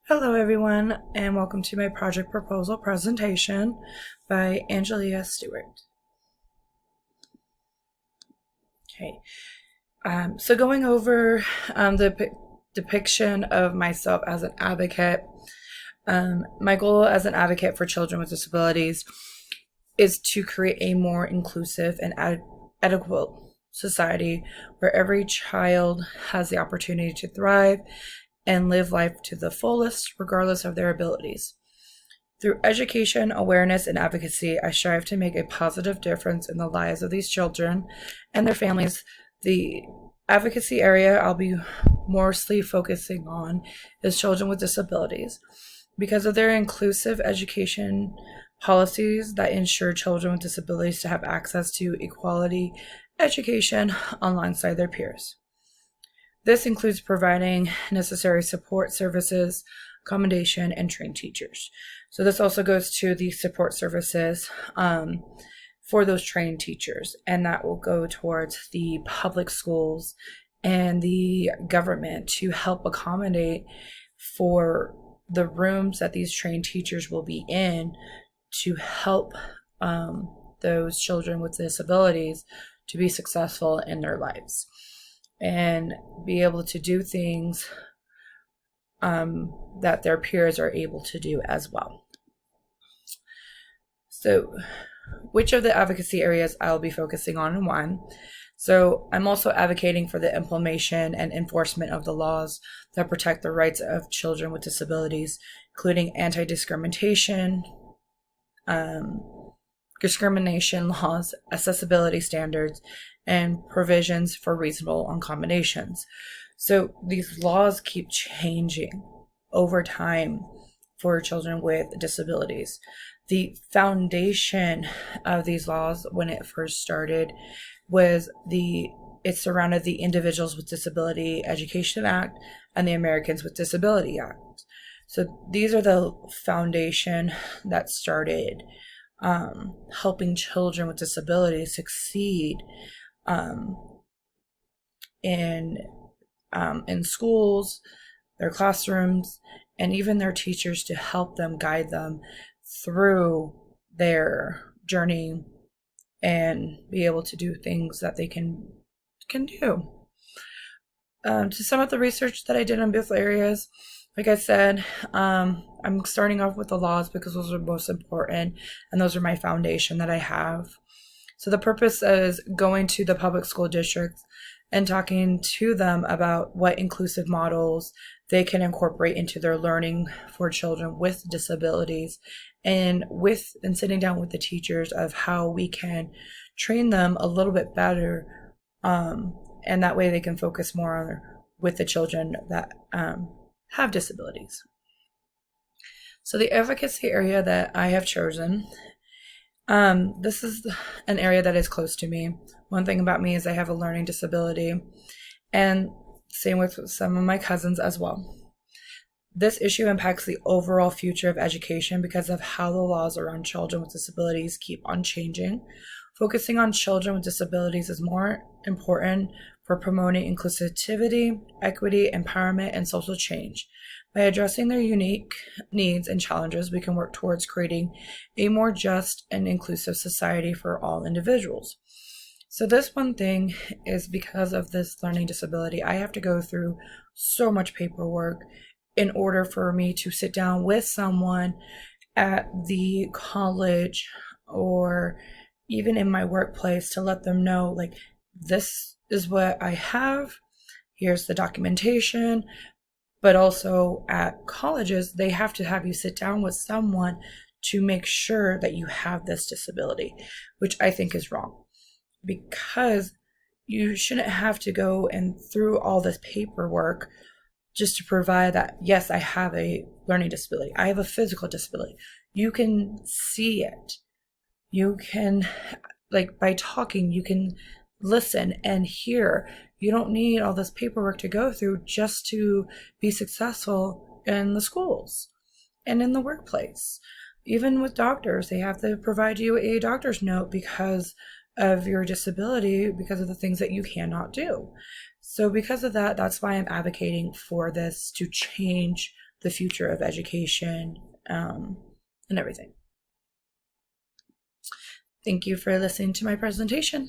Hello everyone, and welcome to my project proposal presentation by Angelia Stewart. Okay, so going over the depiction of myself as an advocate, my goal as an advocate for children with disabilities is to create a more inclusive and adequate society where every child has the opportunity to thrive and live life to the fullest, regardless of their abilities. Through education, awareness, and advocacy, I strive to make a positive difference in the lives of these children and their families. The advocacy area I'll be mostly focusing on is children with disabilities. Because of their inclusive education policies that ensure children with disabilities to have access to equality education alongside their peers. This includes providing necessary support services, accommodation, and trained teachers. So this also goes to the support services for those trained teachers, and that will go towards the public schools and the government to help accommodate for the rooms that these trained teachers will be in to help those children with disabilities to be successful in their lives and be able to do things that their peers are able to do as well. So, which of the advocacy areas I'll be focusing on and why? So, I'm also advocating for the implementation and enforcement of the laws that protect the rights of children with disabilities, including anti-discrimination, discrimination laws, accessibility standards, and provisions for reasonable accommodations. So these laws keep changing over time for children with disabilities. The foundation of these laws when it first started was it surrounded the Individuals with Disability Education Act and the Americans with Disability Act. So these are the foundation that started helping children with disabilities succeed in schools, their classrooms, and even their teachers to help them guide them through their journey and be able to do things that they can do. To sum up the research that I did on both areas, like I said, I'm starting off with the laws because those are most important and those are my foundation that I have. So the purpose is going to the public school districts and talking to them about what inclusive models they can incorporate into their learning for children with disabilities and sitting down with the teachers of how we can train them a little bit better, and that way they can focus more on with the children that have disabilities. So the advocacy area that I have chosen, this is an area that is close to me. One thing about me is I have a learning disability, and same with some of my cousins as well. This issue impacts the overall future of education because of how the laws around children with disabilities keep on changing. Focusing on children with disabilities is more important for promoting inclusivity, equity, empowerment, and social change. By addressing their unique needs and challenges, we can work towards creating a more just and inclusive society for all individuals. So this one thing is because of this learning disability, I have to go through so much paperwork in order for me to sit down with someone at the college or even in my workplace to let them know, like, this is what I have, here's the documentation. But also at colleges, they have to have you sit down with someone to make sure that you have this disability, which I think is wrong, because you shouldn't have to go and through all this paperwork just to provide that, yes, I have a learning disability. I have a physical disability. You can see it. You can, like, by talking, you can listen and hear. You don't need all this paperwork to go through just to be successful in the schools and in the workplace. Even with doctors, they have to provide you a doctor's note because of your disability, because of the things that you cannot do. So because of that, that's why I'm advocating for this to change the future of education, and everything. Thank you for listening to my presentation.